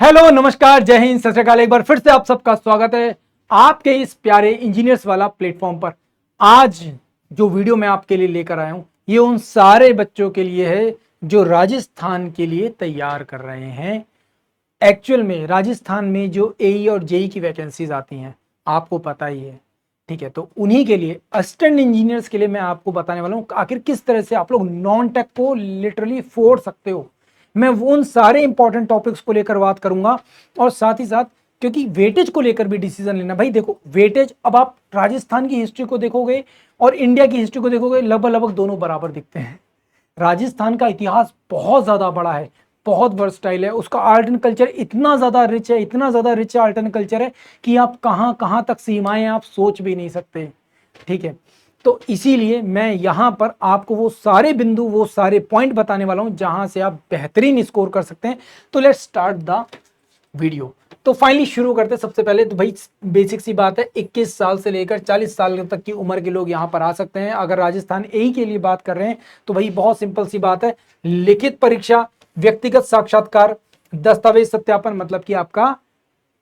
Hello, नमस्कार, जय हिंद, सत श्री अकाल। एक बार फिर से आप सबका स्वागत है आपके इस प्यारे इंजीनियर्स वाला प्लेटफॉर्म पर। आज जो वीडियो मैं आपके लिए लेकर आया हूं, ये उन सारे बच्चों के लिए है जो राजस्थान के लिए तैयार कर रहे हैं। एक्चुअल में राजस्थान में जो एई और जेई की वैकेंसीज आती हैं, आपको पता ही है, ठीक है। तो उन्हीं के लिए, असिस्टेंट इंजीनियर्स के लिए मैं आपको बताने वाला हूं आखिर किस तरह से आप लोग नॉन टेक को लिटरली फोड़ सकते हो। मैं उन सारे इंपॉर्टेंट टॉपिक्स को लेकर बात करूंगा और साथ ही साथ क्योंकि वेटेज को लेकर भी डिसीजन लेना। भाई देखो, वेटेज अब आप राजस्थान की हिस्ट्री को देखोगे और इंडिया की हिस्ट्री को देखोगे, लगभग लगभग दोनों बराबर दिखते हैं। राजस्थान का इतिहास बहुत ज्यादा बड़ा है, बहुत वर्सटाइल है, उसका आर्ट एंड कल्चर इतना ज्यादा रिच है, इतना ज्यादा रिच आर्ट एंड कल्चर है कि आप कहां कहां तक सीमाएं आप सोच भी नहीं सकते, ठीक है। तो इसीलिए मैं यहां पर आपको वो सारे बिंदु, वो सारे पॉइंट बताने वाला हूं जहां से आप बेहतरीन स्कोर कर सकते हैं। तो लेट्स स्टार्ट द वीडियो। तो फाइनली शुरू करते हैं। सबसे पहले तो भाई बेसिक सी बात है, 21 साल से लेकर 40 साल तक की उम्र के लोग यहां पर आ सकते हैं। अगर राजस्थान एई के लिए बात कर रहे हैं तो भाई बहुत सिंपल सी बात है, लिखित परीक्षा, व्यक्तिगत साक्षात्कार, दस्तावेज सत्यापन मतलब कि आपका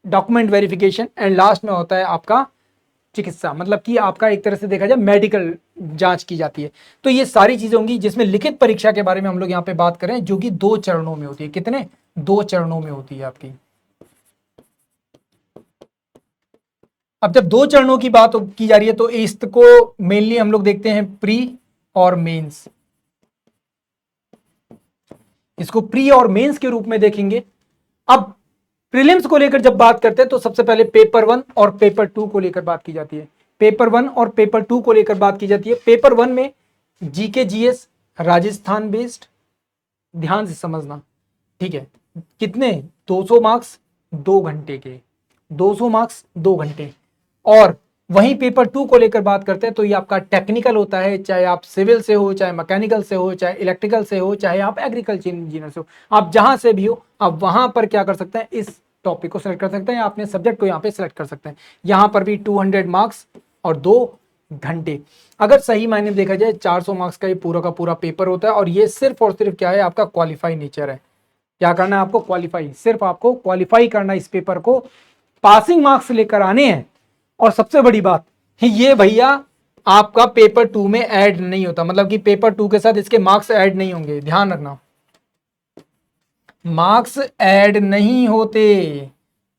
डॉक्यूमेंट वेरिफिकेशन, एंड लास्ट में होता है आपका चिकित्सा, मतलब कि आपका एक तरह से देखा जाए मेडिकल जांच की जाती है। तो ये सारी चीजें होंगी जिसमें लिखित परीक्षा के बारे में हम लोग यहाँ पे बात करें, जो कि 2 चरणों में होती है। कितने? 2 चरणों में होती है आपकी। अब जब 2 चरणों की बात की जा रही है तो इसको मेनली हम लोग देखते हैं प्री और मेंस। इसको प्री और मेंस के रूप में देखेंगे। अब प्रीलिम्स को लेकर जब बात करते हैं तो सबसे पहले पेपर 1 और पेपर 2 को लेकर बात की जाती है। पेपर 1 और पेपर 2 को लेकर बात की जाती है। पेपर 1 में जीके जीएस राजस्थान बेस्ड, ध्यान से समझना, ठीक है। कितने? 200 मार्क्स 2 घंटे के, 200 मार्क्स 2 घंटे। और वहीं पेपर 2 को लेकर बात करते हैं तो ये आपका टेक्निकल होता है, चाहे आप सिविल से हो, चाहे मैकेनिकल से हो, चाहे इलेक्ट्रिकल से हो, चाहे आप एग्रीकल्चर इंजीनियर से हो, आप जहां से भी हो, आप वहां पर क्या कर सकते हैं, इस टॉपिक को सिलेक्ट कर सकते हैं या अपने सब्जेक्ट को यहाँ पे सिलेक्ट कर सकते हैं। यहां पर भी 200 मार्क्स और 2 घंटे। अगर सही मायने में देखा जाए 400 मार्क्स का ये पूरा का पूरा पेपर होता है। और ये सिर्फ और सिर्फ क्या है, आपका क्वालिफाई नेचर है। क्या करना है आपको? क्वालिफाई, सिर्फ आपको क्वालिफाई करना, इस पेपर को पासिंग मार्क्स लेकर आने हैं। और सबसे बड़ी बात ये भैया, आपका पेपर 2 में ऐड नहीं होता, मतलब कि पेपर 2 के साथ इसके मार्क्स ऐड नहीं होंगे, ध्यान रखना, मार्क्स ऐड नहीं होते,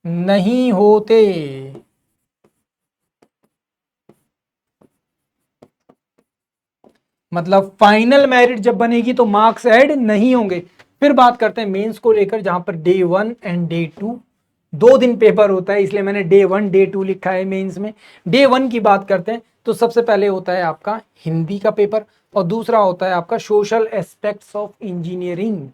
नहीं होते। मतलब फाइनल मेरिट जब बनेगी तो मार्क्स ऐड नहीं होंगे। फिर बात करते हैं मेंस को लेकर, जहां पर डे 1 एंड डे 2 2 दिन पेपर होता है, इसलिए मैंने डे 1 डे 2 लिखा है मेंस में। डे 1 की बात करते हैं तो सबसे पहले होता है आपका हिंदी का पेपर और दूसरा होता है आपका सोशल एस्पेक्ट्स ऑफ इंजीनियरिंग,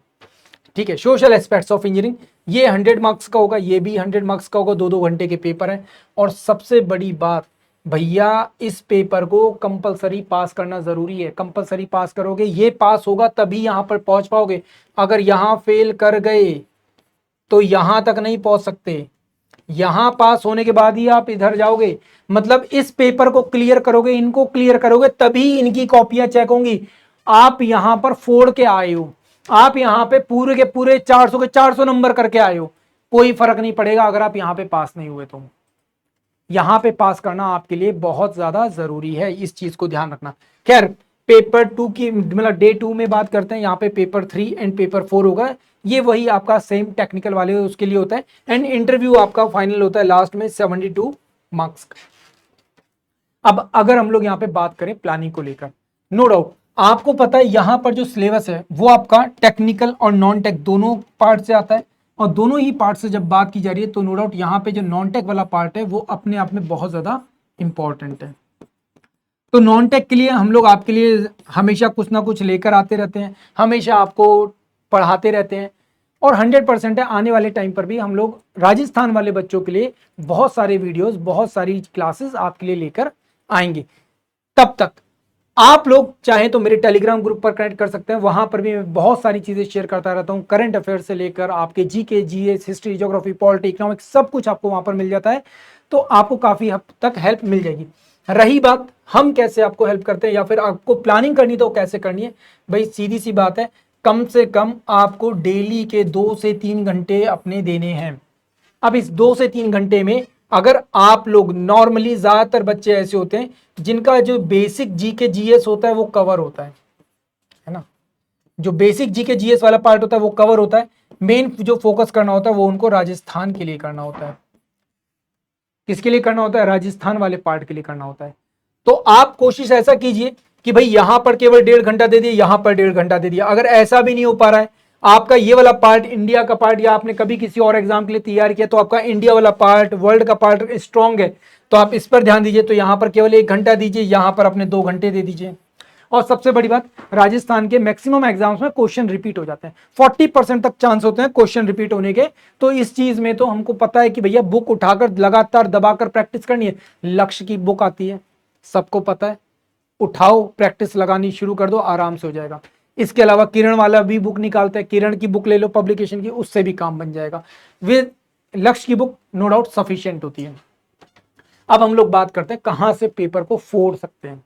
ठीक है। सोशल एस्पेक्ट्स ऑफ इंजीनियरिंग ये 100 मार्क्स का होगा, ये भी 100 मार्क्स का होगा, 2-2 घंटे के पेपर है। और सबसे बड़ी बात भैया, इस पेपर को कंपलसरी पास करना जरूरी है। कंपलसरी पास करोगे, ये पास होगा तभी यहां पर पहुंच पाओगे। अगर यहां फेल कर गए तो यहां तक नहीं पहुंच सकते, यहां पास होने के बाद ही आप इधर जाओगे। मतलब इस पेपर को क्लियर करोगे, इनको क्लियर करोगे, तभी इनकी कॉपियां चेक होंगी। आप यहां पर फोड़ के आए हो, आप यहां पे पूरे के पूरे 400 के 400 नंबर करके आए हो, कोई फर्क नहीं पड़ेगा अगर आप यहां पे पास नहीं हुए तो। यहां पे पास करना आपके लिए बहुत ज्यादा जरूरी है, इस चीज को ध्यान रखना। खैर, पेपर 2 की मतलब डे 2 में बात करते हैं, यहाँ पे पेपर 3 एंड पेपर 4 होगा। ये वही आपका सेम टेक्निकल वाले उसके लिए होता है। एंड इंटरव्यू आपका फाइनल होता है लास्ट में 72 मार्क्स का। अब अगर हम लोग यहाँ पे बात करें प्लानिंग को लेकर, नो डाउट आपको पता है यहाँ पर जो सिलेबस है वो आपका टेक्निकल और नॉन टेक दोनों पार्ट से आता है। और दोनों ही पार्ट से जब बात की जा रही है तो नो डाउट यहाँ पे जो नॉन टेक वाला पार्ट है वो अपने आप में बहुत ज्यादा इंपॉर्टेंट है। तो नॉन टेक के लिए हम लोग आपके लिए हमेशा कुछ ना कुछ लेकर आते रहते हैं, हमेशा आपको पढ़ाते रहते हैं। और 100% है, आने वाले टाइम पर भी हम लोग राजस्थान वाले बच्चों के लिए बहुत सारे वीडियोस, बहुत सारी क्लासेस आपके लिए लेकर आएंगे। तब तक आप लोग चाहें तो मेरे टेलीग्राम ग्रुप पर कनेक्ट कर सकते हैं, वहां पर भी मैं बहुत सारी चीजें शेयर करता रहता हूं, करंट अफेयर से लेकर आपके GK, GS, history, geography, polity, economics, सब कुछ आपको वहां पर मिल जाता है। तो आपको काफी हद तक हेल्प मिल जाएगी। रही बात हम कैसे आपको हेल्प करते हैं या फिर आपको प्लानिंग करनी तो कैसे करनी है, भाई सीधी सी बात है, कम से कम आपको डेली के 2 से 3 घंटे अपने देने हैं। अब इस 2 से 3 घंटे में अगर आप लोग नॉर्मली, ज्यादातर बच्चे ऐसे होते हैं जिनका जो बेसिक जीके जीएस होता है वो कवर होता है ना, जो बेसिक जीके जीएस वाला पार्ट होता है वो कवर होता है, मेन जो फोकस करना होता है वो उनको राजस्थान के लिए करना होता है। किसके लिए करना होता है? राजस्थान वाले पार्ट के लिए करना होता है। तो आप कोशिश ऐसा कीजिए कि भाई यहां पर केवल 1.5 घंटा दे दिया, यहां पर 1.5 घंटा दे दिया। अगर ऐसा भी नहीं हो पा रहा है आपका ये वाला पार्ट, इंडिया का पार्ट, या आपने कभी किसी और एग्जाम के लिए तैयार किया तो आपका इंडिया वाला पार्ट, वर्ल्ड का पार्ट स्ट्रांग है, तो आप इस पर ध्यान दीजिए। तो यहां पर केवल 1 घंटा दीजिए, यहां पर अपने 2 घंटे दे दीजिए। और सबसे बड़ी बात, राजस्थान के मैक्सिमम एग्जाम्स में क्वेश्चन रिपीट हो जाते हैं, 40% तक चांस होते हैं क्वेश्चन रिपीट होने के। तो इस चीज में तो हमको पता है कि भैया बुक उठाकर लगातार दबाकर प्रैक्टिस करनी है। लक्ष्य की बुक आती है, सबको पता है, उठाओ प्रैक्टिस लगानी शुरू कर दो, आराम से हो जाएगा। इसके अलावा किरण वाला भी बुक निकालता है, किरण की बुक ले लो पब्लिकेशन की, उससे भी काम बन जाएगा। विद लक्ष्य की बुक नो डाउट सफिशिएंट होती है। अब हम लोग बात करते हैं कहां से पेपर को फोड़ सकते हैं,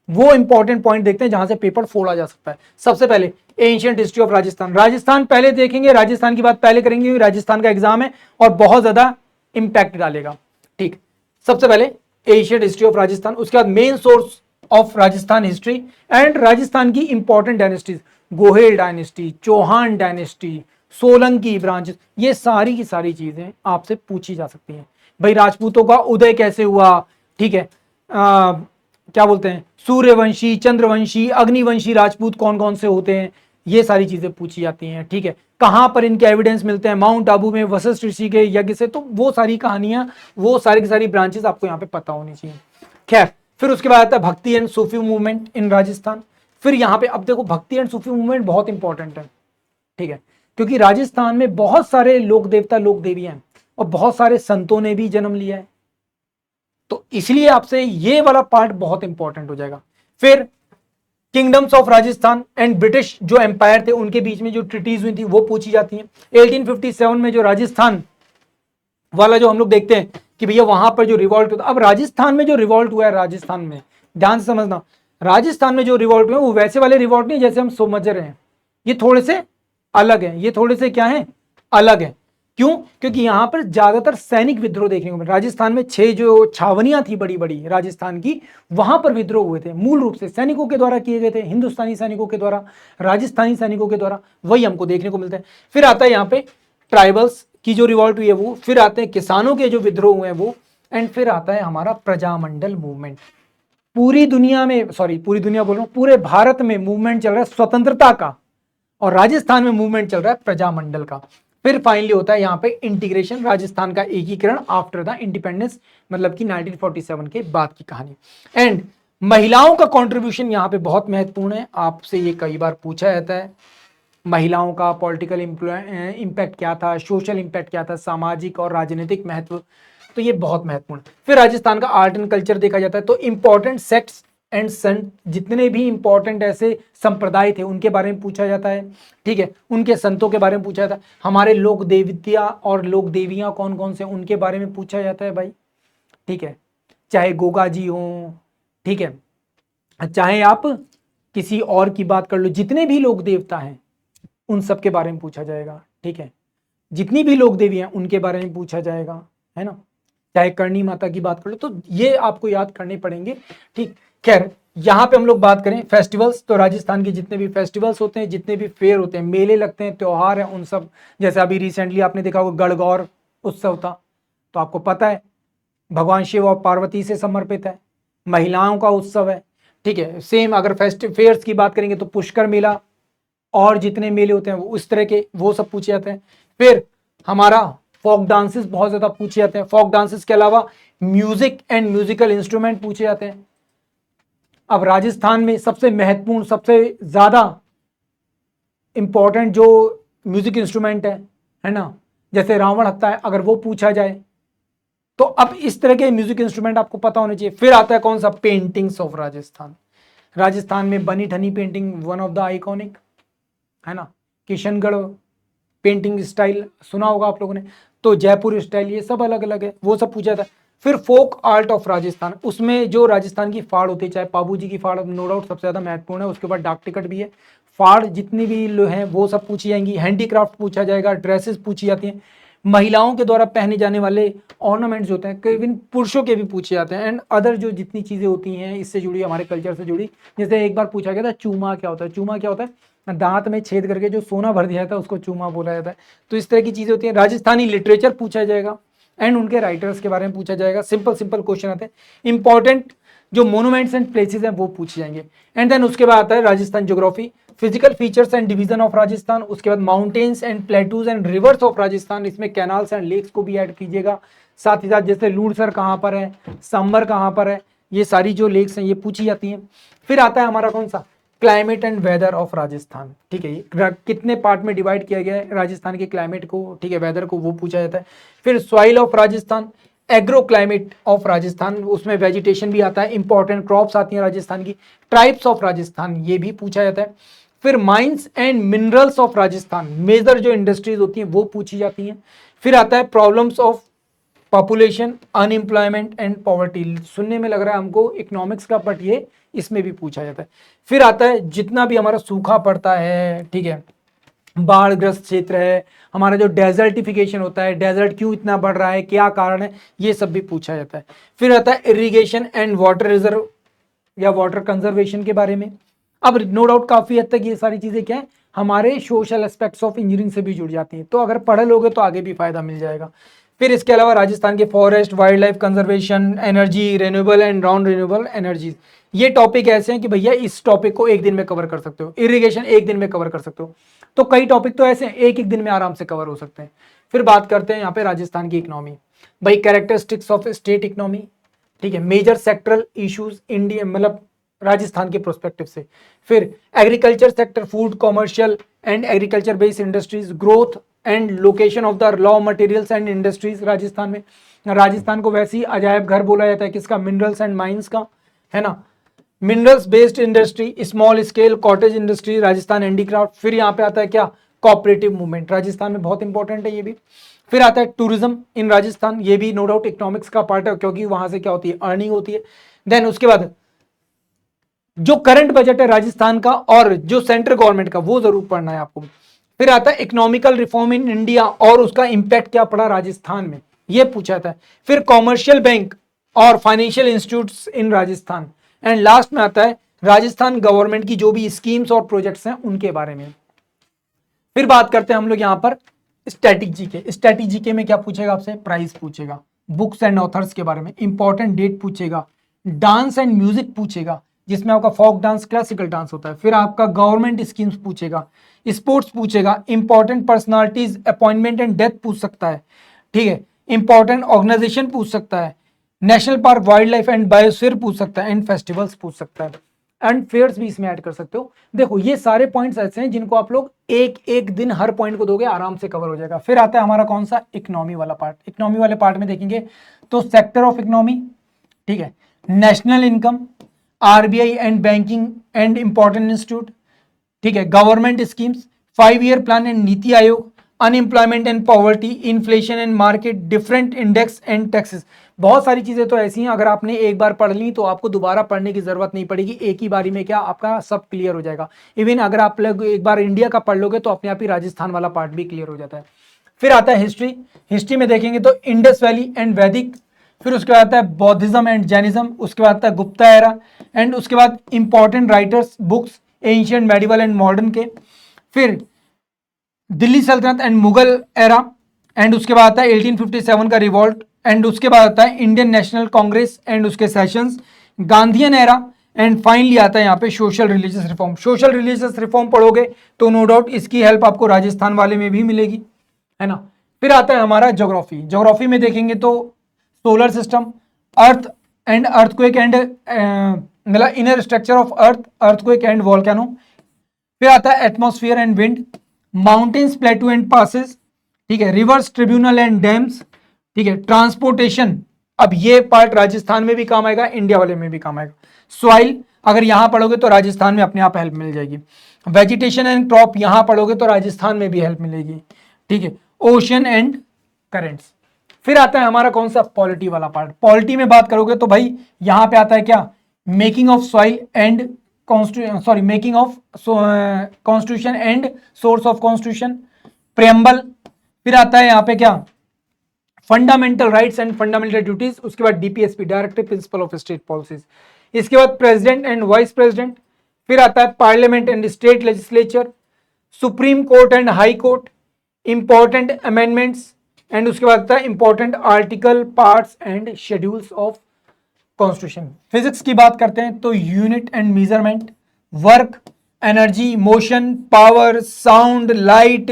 वो इंपॉर्टेंट पॉइंट देखते हैं जहां से पेपर फोड़ा जा सकता है। सबसे पहले ancient history of Rajasthan, Rajasthan पहले देखेंगे, राजस्थान की बात पहले करेंगे, राजस्थान का एग्जाम है और बहुत ज्यादा इंपैक्ट डालेगा। ठीक, सबसे पहले एंशिएंट हिस्ट्री ऑफ राजस्थान, उसके बाद main source of Rajasthan history and Rajasthan की important dynasties, Gohil dynasty, Chauhan dynasty, Solanki branches, ये सारी की सारी चीजें आपसे पूछी जा सकती हैं। भाई राजपूतों का उदय कैसे हुआ, ठीक है, क्या बोलते हैं, सूर्यवंशी, चंद्रवंशी, अग्निवंशी राजपूत कौन कौन से होते हैं, ये सारी चीजें पूछी जाती हैं। ठीक है, कहां पर इनके एविडेंस मिलते हैं, माउंट आबू में वशिष्ठ ऋषि के यज्ञ से, तो वो सारी कहानियां, वो सारी की सारी ब्रांचेस आपको यहाँ पे पता होनी चाहिए। खैर, फिर उसके बाद आता है भक्ति and Sufi movement in Rajasthan. फिर यहाँ पे अब देखो, भक्ति एंड सूफी मूवमेंट बहुत इंपॉर्टेंट है, ठीक है, क्योंकि राजस्थान में बहुत सारे लोक देवता लोक देवियां हैं और बहुत सारे संतों ने भी जन्म लिया है, तो इसलिए आपसे ये वाला पार्ट बहुत इंपॉर्टेंट हो जाएगा। फिर kingdoms of Rajasthan and British जो एम्पायर थे उनके बीच में जो ट्रीटीज हुई थी वो पूछी जाती है। 1857 में जो राजस्थान वाला जो हम लोग देखते हैं कि भैया वहां पर जो रिवॉल्ट हुआ, अब राजस्थान में जो रिवॉल्ट हुआ है, राजस्थान में ध्यान से समझना, राजस्थान में जो रिवॉल्ट हुआ वो वैसे वाले रिवॉल्ट नहीं जैसे हम समझ रहे हैं, ये थोड़े से अलग है, ये थोड़े से क्या है, अलग है। क्यों? क्योंकि यहां पर ज्यादातर सैनिक विद्रोह देखने को मिले। राजस्थान में 6 जो छावनियां थी बड़ी बड़ी राजस्थान की, वहां पर विद्रोह हुए थे, मूल रूप से सैनिकों के द्वारा किए गए थे, हिंदुस्तानी सैनिकों के द्वारा, राजस्थानी सैनिकों के द्वारा, वही हमको देखने को मिलता है। फिर आता है यहाँ पे ट्राइबल्स की जो रिवॉल्ट हुई है वो, फिर आते हैं किसानों के जो विद्रोह हुए हैं वो, एंड फिर आता है हमारा प्रजामंडल मूवमेंट। पूरी दुनिया में, सॉरी पूरी दुनिया बोल रहा हूं, पूरे भारत में मूवमेंट चल रहा है स्वतंत्रता का, और राजस्थान में मूवमेंट चल रहा है प्रजामंडल का। फिर फाइनली होता है यहाँ पे इंटीग्रेशन, राजस्थान का एकीकरण आफ्टर द इंडिपेंडेंस, मतलब कि 1947 के बाद की कहानी। एंड महिलाओं का कंट्रीब्यूशन यहाँ पे बहुत महत्वपूर्ण है, आपसे ये कई बार पूछा जाता है, महिलाओं का पॉलिटिकल इम्पैक्ट क्या था, सोशल इम्पैक्ट क्या था, सामाजिक और राजनीतिक महत्व, तो ये बहुत महत्वपूर्ण। फिर राजस्थान का आर्ट एंड कल्चर देखा जाता है, तो इंपॉर्टेंट सेक्ट्स एंड संत, जितने भी इंपॉर्टेंट ऐसे संप्रदाय थे उनके बारे में पूछा जाता है, ठीक है, उनके संतों के बारे में पूछा जाता है। हमारे लोक देवतियां और लोक देवियां कौन कौन से, उनके बारे में पूछा जाता है भाई, ठीक है, चाहे गोगा जी हो, ठीक है, चाहे आप किसी और की बात कर लो, जितने भी लोक देवता हैं उन सब के बारे में पूछा जाएगा, ठीक है, जितनी भी लोक देवी हैं उनके बारे में पूछा जाएगा, है ना, चाहे करणी माता की बात कर लो, तो ये आपको याद करने पड़ेंगे, ठीक। खैर, यहाँ पे हम लोग बात करें फेस्टिवल्स, तो राजस्थान के जितने भी फेस्टिवल्स होते हैं, जितने भी फेयर होते हैं, मेले लगते हैं, त्योहार है, उन सब, जैसे अभी रिसेंटली आपने देखा होगा गणगौर उत्सव था, तो आपको पता है भगवान शिव और पार्वती से समर्पित है, महिलाओं का उत्सव है, ठीक है। सेम अगर फेयर्स की बात करेंगे तो पुष्कर मेला और जितने मेले होते हैं वो उस तरह के, वो सब पूछे जाते हैं। फिर हमारा फोक डांसेस बहुत ज्यादा पूछे जाते हैं, फोक डांसेस के अलावा म्यूजिक एंड म्यूजिकल इंस्ट्रूमेंट पूछे जाते हैं। अब राजस्थान में सबसे महत्वपूर्ण, सबसे ज्यादा इंपॉर्टेंट जो म्यूजिक इंस्ट्रूमेंट है ना, जैसे रावण हत्था है, अगर वो पूछा जाए तो अब इस तरह के म्यूजिक इंस्ट्रूमेंट आपको पता होने चाहिए। फिर आता है कौन सा, पेंटिंग्स ऑफ राजस्थान। राजस्थान में Bani Thani painting one of the iconic, है ना, किशनगढ़ पेंटिंग स्टाइल सुना होगा आप लोगों ने, तो जयपुर स्टाइल, ये सब अलग अलग है, वो सब पूछा था। फिर फोक आर्ट ऑफ राजस्थान, उसमें जो राजस्थान की फाड़ होती है, चाहे पाबू जी की फाड़ नो डाउट सबसे ज्यादा महत्वपूर्ण है, उसके बाद डाक टिकट भी है, फाड़ जितनी भी हैं वो सब पूछी जाएंगी, हैंडीक्राफ्ट पूछा जाएगा, ड्रेसेस पूछी जाती हैं, महिलाओं के द्वारा पहने जाने वाले ऑर्नामेंट्स होते हैं, कई पुरुषों के भी पूछे जाते हैं, एंड अदर जो जितनी चीज़ें होती हैं इससे जुड़ी, हमारे कल्चर से जुड़ी। जैसे एक बार पूछा गया था चूमा क्या होता है, चूमा क्या होता है, दांत में छेद करके जो सोना भर दिया जाता है उसको चूमा बोला जाता है। तो इस तरह की चीज़ें होती हैं। राजस्थानी लिटरेचर पूछा जाएगा एंड उनके राइटर्स के बारे में पूछा जाएगा। सिंपल सिंपल क्वेश्चन आते हैं। इंपॉर्टेंट जो मोनूमेंट्स एंड प्लेसेस हैं वो पूछे जाएंगे। एंड देन उसके बाद आता है Rajasthan geography, physical features and division of Rajasthan. उसके बाद mountains and plateaus and reverse of Rajasthan, इसमें कैनाल्स एंड लेक्स को भी ऐड कीजिएगा। साथ ही साथ जैसे लूणसर कहाँ पर है, सांबर कहाँ पर है, ये सारी जो लेक्स हैं ये पूछी जाती हैं। फिर आता है हमारा कौन सा, climate and weather of Rajasthan. ठीक है, ये कितने पार्ट में डिवाइड किया गया है राजस्थान के क्लाइमेट को, ठीक है, वेदर को, वो पूछा जाता है। फिर soil of Rajasthan, agro climate of Rajasthan, उसमें वेजिटेशन भी आता है, इंपॉर्टेंट क्रॉप्स आती हैं राजस्थान की। ट्राइब्स ऑफ राजस्थान, ये भी पूछा जाता है। फिर mines and minerals of Rajasthan, major जो इंडस्ट्रीज होती हैं वो पूछी जाती हैं। फिर आता है problems of population, unemployment and poverty. सुनने में लग रहा है हमको इकोनॉमिक्स का, बट ये इसमें भी पूछा जाता है। फिर आता है जितना भी हमारा सूखा पड़ता है, ठीक है, बाढ़ग्रस्त क्षेत्र है, हमारा जो डेजर्टिफिकेशन होता है, डेजर्ट क्यों इतना बढ़ रहा है, क्या कारण है, ये सब भी पूछा जाता है। फिर आता है इरिगेशन एंड वाटर रिजर्व या वाटर कंजर्वेशन के बारे में। अब नो डाउट काफी हद तक ये सारी चीजें क्या है, हमारे सोशल एस्पेक्ट्स ऑफ इंजीनियरिंग से भी जुड़ जाती हैं, तो अगर पढ़ लोगे तो आगे भी फायदा मिल जाएगा। फिर इसके अलावा राजस्थान के forest, wild life conservation, energy, renewable and non renewable energies, ये टॉपिक ऐसे हैं कि भैया इस टॉपिक को एक दिन में कवर कर सकते हो, इरिगेशन एक दिन में कवर कर सकते हो। तो कई टॉपिक तो ऐसे हैं एक एक दिन में आराम से कवर हो सकते हैं। फिर बात करते हैं यहाँ पे राजस्थान की इकोनॉमी, भाई कैरेक्टरिस्टिक्स ऑफ स्टेट इकोनॉमी, ठीक है, मेजर सेक्टरल इश्यूज इंडिया, मतलब राजस्थान के प्रोस्पेक्टिव से। फिर agriculture sector, food, commercial and agriculture based industries, growth and location of the raw materials and industries Rajasthan में। राजस्थान को वैसे ही अजायब घर बोला जाता है, किसका, मिनरल्स एंड माइंस का, है ना। Minerals based industry, small scale cottage industry, Rajasthan handicraft. फिर यहाँ पे आता है क्या, कोऑपरेटिव मूवमेंट, राजस्थान में बहुत इंपॉर्टेंट है ये भी। फिर आता है टूरिज्म इन राजस्थान, ये भी नो डाउट इकोनॉमिक्स का पार्ट है, क्योंकि वहां से क्या होती है, अर्निंग होती है। देन उसके बाद जो करंट बजट है राजस्थान का और जो सेंट्रल गवर्नमेंट का, वो जरूर पढ़ना है आपको। फिर आता है इकोनॉमिकल रिफॉर्म इन इंडिया और उसका इंपैक्ट क्या पड़ा राजस्थान में, ये पूछा जाता है। फिर कॉमर्शियल बैंक और financial institutes in Rajasthan. And last में आता है राजस्थान गवर्नमेंट की जो भी स्कीम्स और प्रोजेक्ट्स हैं उनके बारे में। फिर बात करते हैं हम लोग यहां पर स्टैटिक जीके। स्टैटिक जीके में क्या पूछेगा आपसे, प्राइस पूछेगा, बुक्स एंड ऑथर्स के बारे में, इंपॉर्टेंट डेट पूछेगा, डांस एंड म्यूजिक पूछेगा, जिसमें आपका फोक डांस, क्लासिकल डांस होता है। फिर आपका गवर्नमेंट स्कीम्स पूछेगा, स्पोर्ट्स पूछेगा, important personalities, appointment and death पूछ सकता है, ठीक है, इंपॉर्टेंट ऑर्गेनाइजेशन पूछ सकता है, national park, wild life and biosphere पूछ सकता है, एंड फेस्टिवल्स पूछ सकता है, एंड फेयर्स भी इसमें ऐड कर सकते हो। देखो ये सारे पॉइंट्स ऐसे हैं जिनको आप लोग एक एक दिन हर पॉइंट को दोगे आराम से कवर हो जाएगा। फिर आता है हमारा कौन सा, इकोनॉमी वाला पार्ट। इकोनॉमी वाले पार्ट में देखेंगे तो सेक्टर ऑफ इकोनॉमी, ठीक है, national income, RBI and banking and important institute, ठीक है, government schemes, 5 year plan and NITI Aayog, unemployment and poverty, inflation and market, different index and taxes. बहुत सारी चीजें तो ऐसी हैं, अगर आपने एक बार पढ़ ली तो आपको दोबारा पढ़ने की जरूरत नहीं पड़ेगी, एक ही बारी में क्या आपका सब क्लियर हो जाएगा। इवन अगर आप लोग एक बार इंडिया का पढ़ लोगे तो अपने आप ही राजस्थान वाला पार्ट भी क्लियर हो जाता है। फिर आता है हिस्ट्री। हिस्ट्री में देखेंगे तो इंडस वैली एंड वैदिक, फिर उसके बाद आता है बौद्धिज्म एंड जैनिज्म, उसके बाद आता है गुप्ता एरा, एंड उसके बाद important writers, books, ancient, medieval and modern के। फिर दिल्ली सल्तनत एंड मुगल एरा, एंड उसके बाद आता है 1857 का रिवॉल्ट, एंड उसके बाद आता है इंडियन नेशनल कांग्रेस एंड उसके sessions, Gandhian era, and finally आता है यहाँ पे social religious reform. Social religious reform पढ़ोगे तो नो डाउट इसकी हेल्प आपको राजस्थान वाले में भी मिलेगी, है ना। फिर आता है हमारा ज्योग्राफी। ज्योग्राफी में देखेंगे तो solar system, earth and earthquake and मतलब inner structure of earth, earthquake and volcano. फिर आता है atmosphere and wind, mountains, plateau and passes, ठीक है, रिवर्स, ट्रिब्यूनल एंड डैम्स, ठीक है, ट्रांसपोर्टेशन, अब ये पार्ट राजस्थान में भी काम आएगा, इंडिया वाले में भी काम आएगा। सॉइल अगर यहां पढ़ोगे तो राजस्थान में अपने आप हेल्प मिल जाएगी। वेजिटेशन एंड क्रॉप यहां पढ़ोगे तो राजस्थान में भी हेल्प मिलेगी, ठीक है। Ocean and currents. फिर आता है हमारा कौन सा, पॉलिटी वाला पार्ट। पॉलिटी में बात करोगे तो भाई यहां पे आता है क्या, making of soil and making of constitution and source of constitution, preamble, फिर आता है यहाँ पे क्या, fundamental rights and fundamental duties, उसके बाद DPSP, directive principle of state policies, इसके बाद प्रेसिडेंट एंड वाइस प्रेसिडेंट, फिर आता है parliament and state legislature, supreme court and high court, important amendments, and उसके बाद आता है important article, parts and schedules of constitution. Physics की बात करते हैं तो unit and measurement, work, energy, motion, power, sound, light,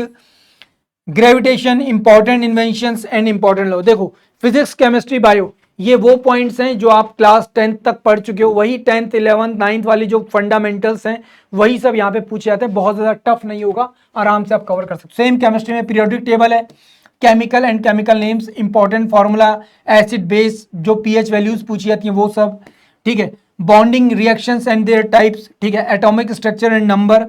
gravitation, important inventions and important law. देखो फिजिक्स, केमिस्ट्री, बायो, ये वो पॉइंट्स हैं जो आप क्लास 10th तक पढ़ चुके हो, वही 10th 11th 9th वाली जो फंडामेंटल्स हैं वही सब यहाँ पे पूछे जाते हैं, बहुत ज्यादा टफ नहीं होगा, आराम से आप कवर कर सकते हो। सेम केमिस्ट्री में पीरियोडिक टेबल है, chemical and chemical names, important formula, acid base, जो पीएच वैल्यूज पूछी जाती हैं वो सब, ठीक है, bonding reactions and their types, ठीक है, एटॉमिक स्ट्रक्चर एंड नंबर,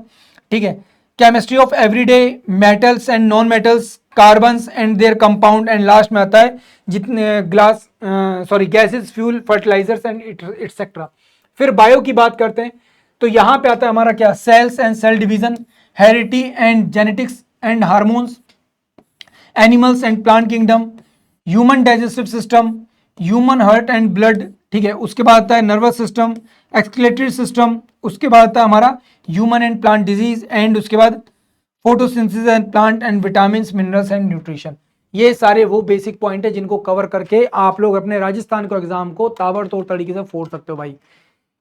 ठीक है, chemistry of everyday metals and non metals, carbons and their compound, and last में आता है जितने gases, fuel, fertilisers and etcetera. फिर बायो की बात करते हैं तो यहाँ पे आता है हमारा क्या, cells and cell division, heredity and genetics and hormones, animals and plant kingdom, human digestive system, human heart and blood, ठीक है, उसके बाद आता है नर्वस सिस्टम, एक्सक्रीटरी सिस्टम, उसके बाद आता है हमारा human and plant disease, and उसके बाद photosynthesis and plant and vitamins, minerals and nutrition. ये सारे वो बेसिक पॉइंट है जिनको कवर करके आप लोग अपने राजस्थान को एग्जाम को ताबड़तोड़ तरीके से फोड़ सकते हो भाई।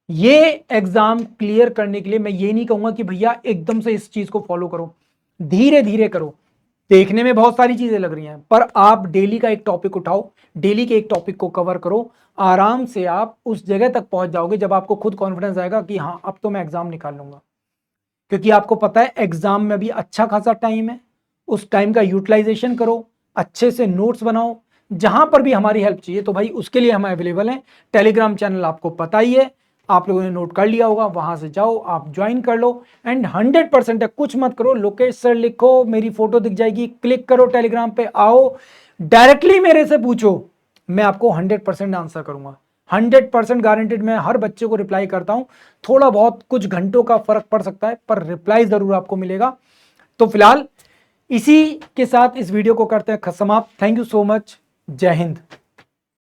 ये एग्जाम क्लियर करने के लिए मैं ये नहीं कहूंगा कि भैया एकदम से इस चीज को फॉलो करो, धीरे धीरे करो। देखने में बहुत सारी चीजें लग रही हैं पर आप डेली का एक टॉपिक उठाओ, डेली के एक टॉपिक को कवर करो, आराम से आप उस जगह तक पहुंच जाओगे जब आपको खुद कॉन्फिडेंस आएगा कि हाँ अब तो मैं एग्जाम निकाल लूंगा। क्योंकि आपको पता है एग्जाम में भी अच्छा खासा टाइम है, उस टाइम का यूटिलाइजेशन करो, अच्छे से नोट्स बनाओ। जहां पर भी हमारी हेल्प चाहिए तो भाई उसके लिए हम अवेलेबल हैं। टेलीग्राम चैनल आपको पता ही है, आप लोगों ने नोट कर लिया होगा, वहां से जाओ आप ज्वाइन कर लो एंड 100% है, कुछ मत करो, लोकेश सर लिखो, मेरी फोटो दिख जाएगी, क्लिक करो, टेलीग्राम पे आओ, डायरेक्टली मेरे से पूछो, मैं आपको 100% आंसर करूंगा। 100% गारंटेड, मैं हर बच्चे को रिप्लाई करता हूं। थोड़ा बहुत कुछ घंटों का फर्क पड़ सकता है पर रिप्लाई जरूर आपको मिलेगा। तो फिलहाल इसी के साथ इस वीडियो को करते हैं समाप्त। थैंक यू सो मच, जय हिंद।